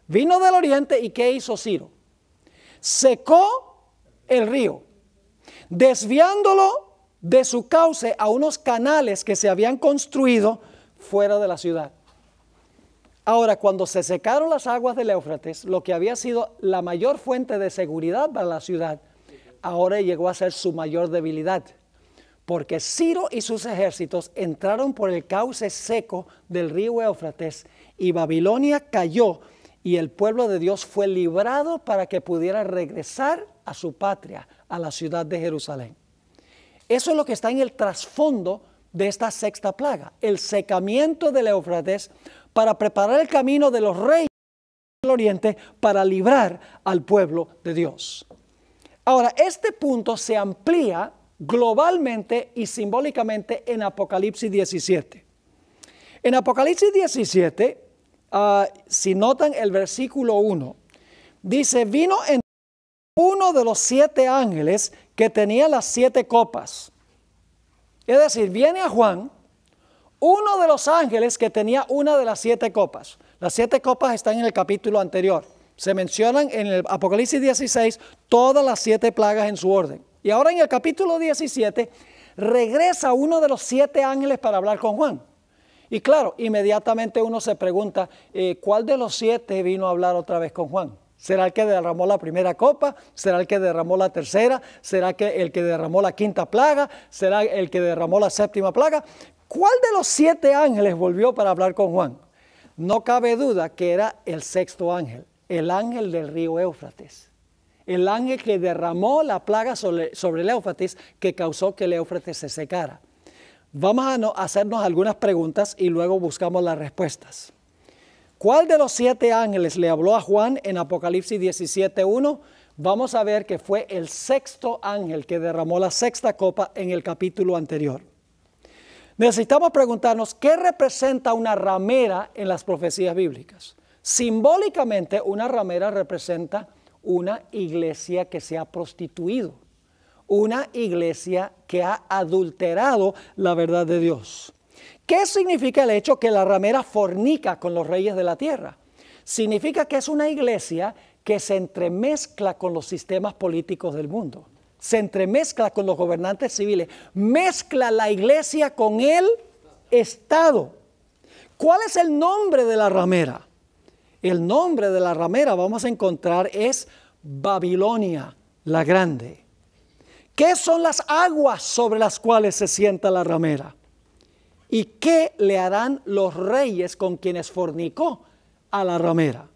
Vino del oriente y ¿qué hizo Ciro? Secó el río, desviándolo de su cauce a unos canales que se habían construido fuera de la ciudad. Ahora, cuando se secaron las aguas del Éufrates, lo que había sido la mayor fuente de seguridad para la ciudad, ahora llegó a ser su mayor debilidad, porque Ciro y sus ejércitos entraron por el cauce seco del río Éufrates y Babilonia cayó y el pueblo de Dios fue librado para que pudiera regresar a su patria, a la ciudad de Jerusalén. Eso es lo que está en el trasfondo de esta sexta plaga, el secamiento del Éufrates para preparar el camino de los reyes del oriente para librar al pueblo de Dios. Ahora, este punto se amplía globalmente y simbólicamente en Apocalipsis 17. En Apocalipsis 17, si notan el versículo 1, dice, vino en uno de los 7 ángeles que tenía las 7 copas. Es decir, viene a Juan, uno de los ángeles que tenía una de las 7 copas. Las 7 copas están en el capítulo anterior. Se mencionan en el Apocalipsis 16 todas las 7 plagas en su orden. Y ahora en el capítulo 17 regresa uno de los 7 ángeles para hablar con Juan. Y claro, inmediatamente uno se pregunta, ¿cuál de los 7 vino a hablar otra vez con Juan? ¿Será el que derramó la primera copa? ¿Será el que derramó la tercera? ¿Será el que derramó la quinta plaga? ¿Será el que derramó la séptima plaga? ¿Cuál de los 7 ángeles volvió para hablar con Juan? No cabe duda que era el 6º ángel, el ángel del río Éufrates. El ángel que derramó la plaga sobre el Éufrates que causó que el Éufrates se secara. Vamos a hacernos algunas preguntas y luego buscamos las respuestas. ¿Cuál de los 7 ángeles le habló a Juan en Apocalipsis 17:1? Vamos a ver que fue el 6º ángel que derramó la 6ª copa en el capítulo anterior. Necesitamos preguntarnos, ¿qué representa una ramera en las profecías bíblicas? Simbólicamente, una ramera representa una iglesia que se ha prostituido, una iglesia que ha adulterado la verdad de Dios. ¿Qué significa el hecho que la ramera fornica con los reyes de la tierra? Significa que es una iglesia que se entremezcla con los sistemas políticos del mundo, se entremezcla con los gobernantes civiles, mezcla la iglesia con el Estado. ¿Cuál es el nombre de la ramera? El nombre de la ramera, vamos a encontrar, es Babilonia la Grande. ¿Qué son las aguas sobre las cuales se sienta la ramera? ¿Y qué le harán los reyes con quienes fornicó a la ramera?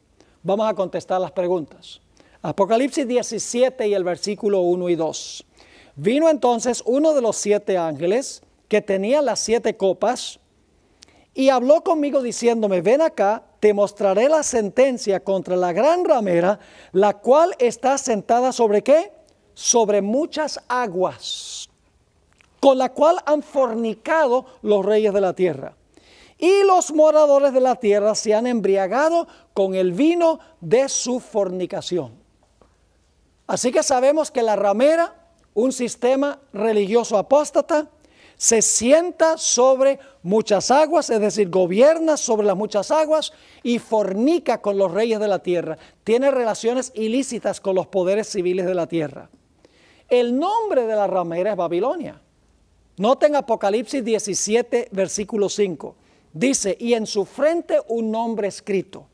Vamos a contestar las preguntas. Apocalipsis 17 y el versículo 1 y 2. Vino entonces uno de los 7 ángeles que tenía las 7 copas y habló conmigo diciéndome, ven acá, te mostraré la sentencia contra la gran ramera, la cual está sentada sobre ¿qué? Sobre muchas aguas, con la cual han fornicado los reyes de la tierra. Y los moradores de la tierra se han embriagado con el vino de su fornicación. Así que sabemos que la ramera, un sistema religioso apóstata, se sienta sobre muchas aguas, es decir, gobierna sobre las muchas aguas y fornica con los reyes de la tierra. Tiene relaciones ilícitas con los poderes civiles de la tierra. El nombre de la ramera es Babilonia. Noten Apocalipsis 17, versículo 5. Dice, y en su frente un nombre escrito,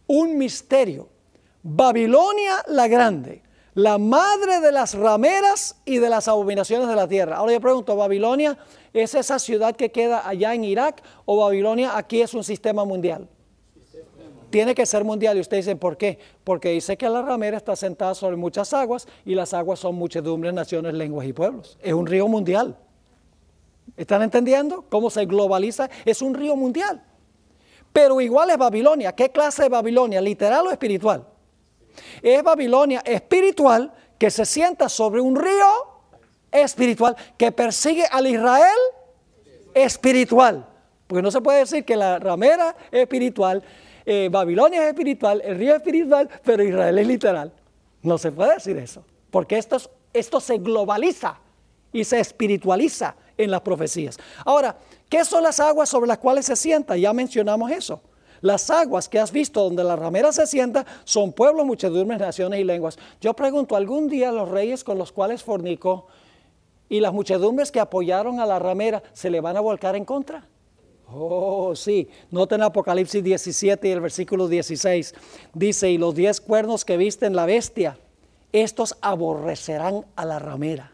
un misterio, Babilonia la Grande, la madre de las rameras y de las abominaciones de la tierra. Ahora yo pregunto, ¿Babilonia es esa ciudad que queda allá en Irak o Babilonia aquí es un sistema mundial? Tiene que ser mundial. Y ustedes dicen, ¿por qué? Porque dice que la ramera está sentada sobre muchas aguas y las aguas son muchedumbres, naciones, lenguas y pueblos. Es un río mundial. ¿Están entendiendo cómo se globaliza? Es un río mundial. Pero igual es Babilonia. ¿Qué clase de Babilonia? ¿Literal o espiritual? Es Babilonia espiritual que se sienta sobre un río espiritual que persigue al Israel espiritual. Porque no se puede decir que la ramera es espiritual, Babilonia es espiritual, el río es espiritual, pero Israel es literal. No se puede decir eso. Porque esto se globaliza y se espiritualiza en las profecías. Ahora, ¿qué son las aguas sobre las cuales se sienta? Ya mencionamos eso. Las aguas que has visto donde la ramera se sienta son pueblos, muchedumbres, naciones y lenguas. Yo pregunto, ¿algún día los reyes con los cuales fornicó y las muchedumbres que apoyaron a la ramera se le van a volcar en contra? Oh, sí. Noten Apocalipsis 17 y el versículo 16. Dice, y los 10 cuernos que viste en la bestia estos aborrecerán a la ramera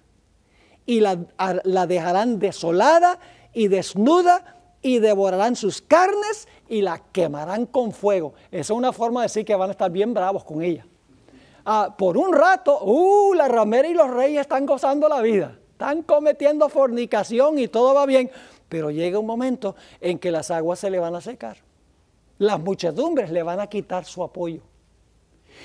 y la dejarán desolada y desnuda y devorarán sus carnes y la quemarán con fuego. Esa es una forma de decir que van a estar bien bravos con ella. Por un rato, la ramera y los reyes están gozando la vida, están cometiendo fornicación y todo va bien, pero llega un momento en que las aguas se le van a secar. Las muchedumbres le van a quitar su apoyo.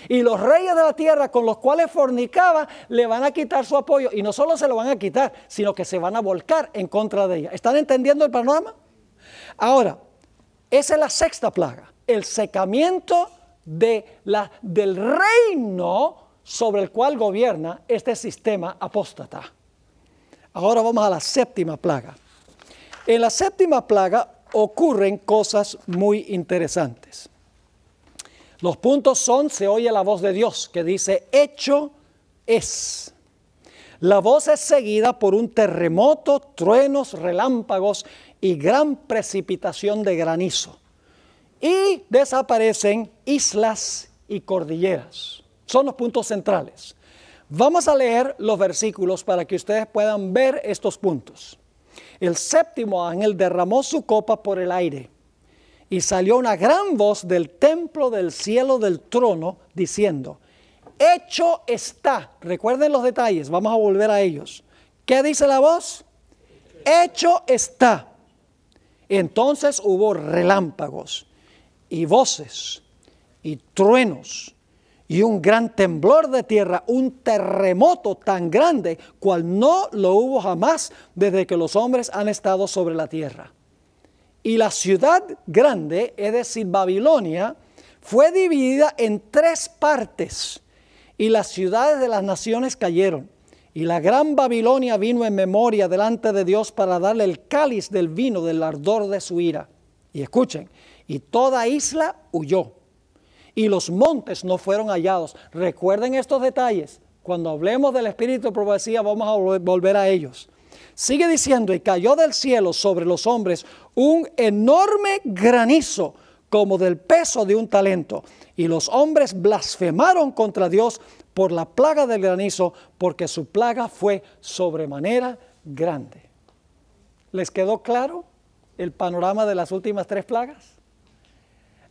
Y los reyes de la tierra con los cuales fornicaba le van a quitar su apoyo. Y no solo se lo van a quitar, sino que se van a volcar en contra de ella. ¿Están entendiendo el panorama? Ahora, esa es la sexta plaga, el secamiento del reino sobre el cual gobierna este sistema apóstata. Ahora vamos a la séptima plaga. En la séptima plaga ocurren cosas muy interesantes. Los puntos son: se oye la voz de Dios que dice, hecho es. La voz es seguida por un terremoto, truenos, relámpagos y gran precipitación de granizo. Y desaparecen islas y cordilleras. Son los puntos centrales. Vamos a leer los versículos para que ustedes puedan ver estos puntos. El séptimo ángel derramó su copa por el aire y salió una gran voz del templo del cielo del trono diciendo, hecho está. Recuerden los detalles, vamos a volver a ellos. ¿Qué dice la voz? Hecho está. Entonces hubo relámpagos y voces y truenos y un gran temblor de tierra, un terremoto tan grande cual no lo hubo jamás desde que los hombres han estado sobre la tierra. Y la ciudad grande, es decir, Babilonia, fue dividida en 3 partes, y las ciudades de las naciones cayeron. Y la gran Babilonia vino en memoria delante de Dios para darle el cáliz del vino del ardor de su ira. Y escuchen, y toda isla huyó, y los montes no fueron hallados. Recuerden estos detalles. Cuando hablemos del espíritu de profecía vamos a volver a ellos. Sigue diciendo, y cayó del cielo sobre los hombres un enorme granizo, como del peso de un talento. Y los hombres blasfemaron contra Dios por la plaga del granizo, porque su plaga fue sobremanera grande. ¿Les quedó claro el panorama de las últimas 3 plagas?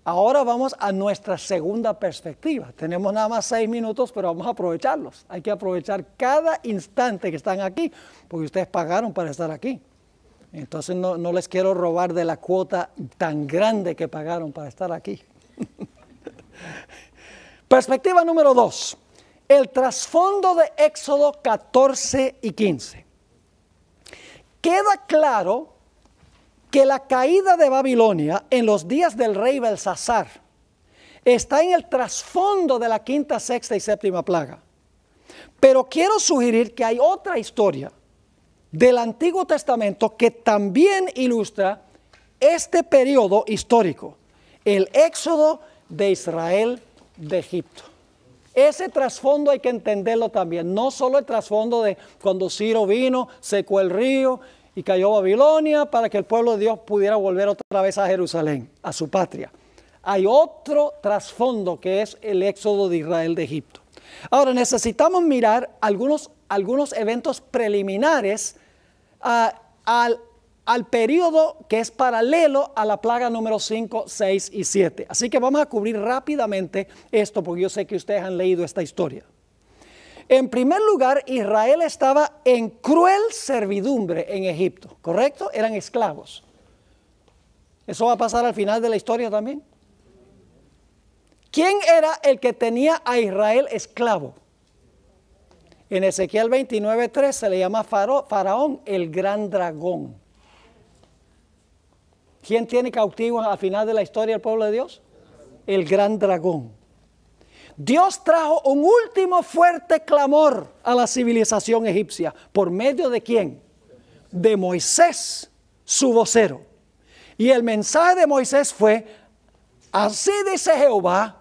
Ahora vamos a nuestra segunda perspectiva. Tenemos nada más 6 minutos, pero vamos a aprovecharlos. Hay que aprovechar cada instante que están aquí, porque ustedes pagaron para estar aquí. Entonces no les quiero robar de la cuota tan grande que pagaron para estar aquí. Perspectiva número 2. El trasfondo de Éxodo 14 y 15. Queda claro que la caída de Babilonia en los días del rey Belsasar está en el trasfondo de la quinta, sexta y séptima plaga. Pero quiero sugerir que hay otra historia del Antiguo Testamento que también ilustra este periodo histórico, el éxodo de Israel de Egipto. Ese trasfondo hay que entenderlo también, no solo el trasfondo de cuando Ciro vino, secó el río y cayó Babilonia para que el pueblo de Dios pudiera volver otra vez a Jerusalén, a su patria. Hay otro trasfondo que es el éxodo de Israel de Egipto. Ahora necesitamos mirar algunos eventos preliminares al periodo que es paralelo a la plaga número 5, 6 y 7. Así que vamos a cubrir rápidamente esto porque yo sé que ustedes han leído esta historia. En primer lugar, Israel estaba en cruel servidumbre en Egipto, ¿correcto? Eran esclavos. ¿Eso va a pasar al final de la historia también? ¿Quién era el que tenía a Israel esclavo? En Ezequiel 29:3 se le llama Faraón, el gran dragón. ¿Quién tiene cautivo al final de la historia del pueblo de Dios? El gran dragón. Dios trajo un último fuerte clamor a la civilización egipcia. ¿Por medio de quién? De Moisés, su vocero. Y el mensaje de Moisés fue, así dice Jehová,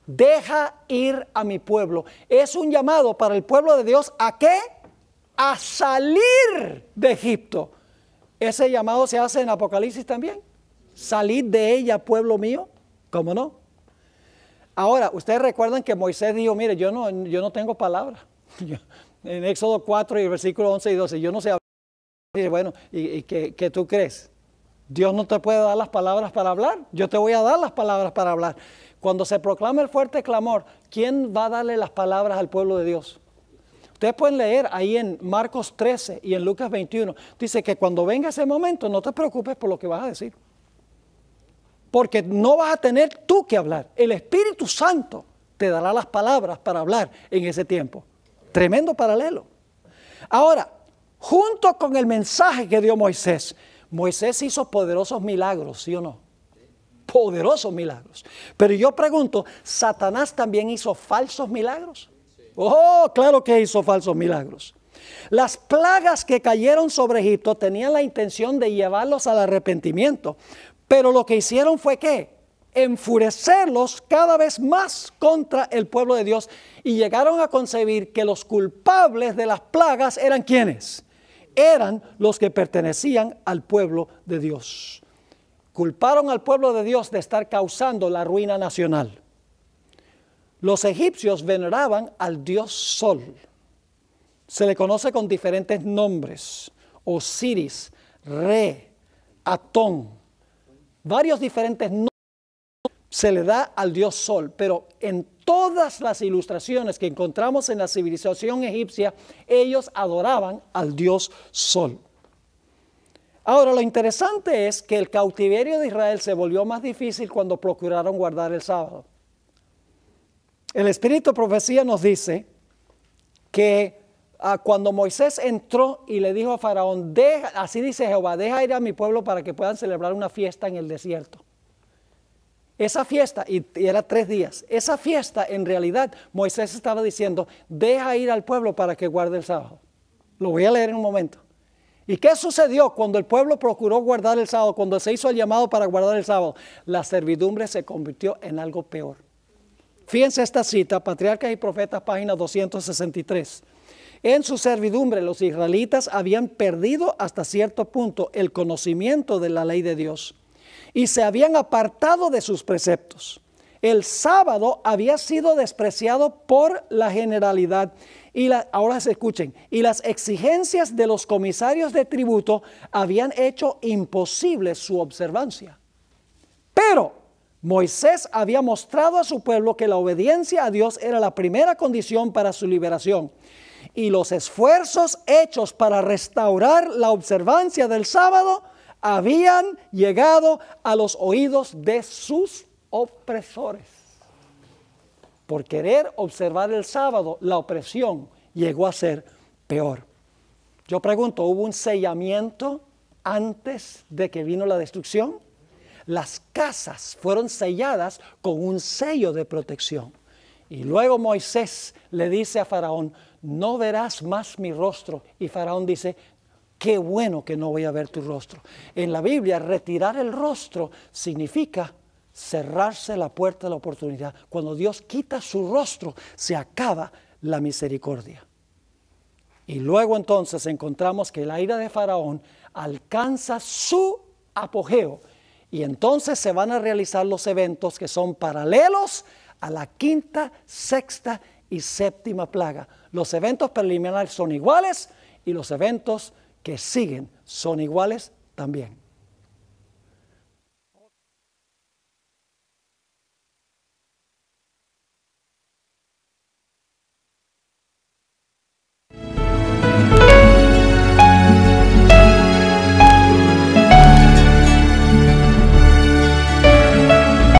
deja ir a mi pueblo. Es un llamado para el pueblo de Dios, ¿a qué? A salir de Egipto. Ese llamado se hace en Apocalipsis también. Salid de ella, pueblo mío. ¿Cómo no? Ahora, ustedes recuerdan que Moisés dijo, mire, yo no tengo palabras. En Éxodo 4 y versículos 11 y 12, yo no sé hablar. Dice, bueno, ¿y qué tú crees? Dios no te puede dar las palabras para hablar. Yo te voy a dar las palabras para hablar. Cuando se proclama el fuerte clamor, ¿quién va a darle las palabras al pueblo de Dios? Ustedes pueden leer ahí en Marcos 13 y en Lucas 21. Dice que cuando venga ese momento, no te preocupes por lo que vas a decir. Porque no vas a tener tú que hablar. El Espíritu Santo te dará las palabras para hablar en ese tiempo. Tremendo paralelo. Ahora, junto con el mensaje que dio Moisés, Moisés hizo poderosos milagros, ¿sí o no? Poderosos milagros. Pero yo pregunto, ¿Satanás también hizo falsos milagros? Oh, claro que hizo falsos milagros. Las plagas que cayeron sobre Egipto tenían la intención de llevarlos al arrepentimiento, pero lo que hicieron fue ¿qué? Enfurecerlos cada vez más contra el pueblo de Dios, y llegaron a concebir que los culpables de las plagas eran ¿quiénes? Eran los que pertenecían al pueblo de Dios. Culparon al pueblo de Dios de estar causando la ruina nacional. Los egipcios veneraban al dios Sol. Se le conoce con diferentes nombres: Osiris, Re, Atón. Varios diferentes nombres se le da al dios Sol, pero en todas las ilustraciones que encontramos en la civilización egipcia, ellos adoraban al dios Sol. Ahora, lo interesante es que el cautiverio de Israel se volvió más difícil cuando procuraron guardar el sábado. El Espíritu de Profecía nos dice que cuando Moisés entró y le dijo a Faraón, así dice Jehová, deja ir a mi pueblo para que puedan celebrar una fiesta en el desierto. Esa fiesta, y era 3 días, esa fiesta en realidad Moisés estaba diciendo, deja ir al pueblo para que guarde el sábado. Lo voy a leer en un momento. ¿Y qué sucedió cuando el pueblo procuró guardar el sábado? Cuando se hizo el llamado para guardar el sábado, la servidumbre se convirtió en algo peor. Fíjense esta cita, Patriarcas y Profetas, página 263. En su servidumbre los israelitas habían perdido hasta cierto punto el conocimiento de la ley de Dios y se habían apartado de sus preceptos. El sábado había sido despreciado por la generalidad ahora se escuchen, y las exigencias de los comisarios de tributo habían hecho imposible su observancia. Pero Moisés había mostrado a su pueblo que la obediencia a Dios era la primera condición para su liberación, y los esfuerzos hechos para restaurar la observancia del sábado habían llegado a los oídos de sus opresores. Por querer observar el sábado, la opresión llegó a ser peor. Yo pregunto, ¿hubo un sellamiento antes de que vino la destrucción? Las casas fueron selladas con un sello de protección. Y luego Moisés le dice a Faraón, no verás más mi rostro. Y Faraón dice, qué bueno que no voy a ver tu rostro. En la Biblia, retirar el rostro significa cerrarse la puerta de la oportunidad. Cuando Dios quita su rostro, se acaba la misericordia. Y luego entonces encontramos que la ira de Faraón alcanza su apogeo. Y entonces se van a realizar los eventos que son paralelos a la 5ª, 6ª y 7ª plaga. Los eventos preliminares son iguales y los eventos que siguen son iguales también.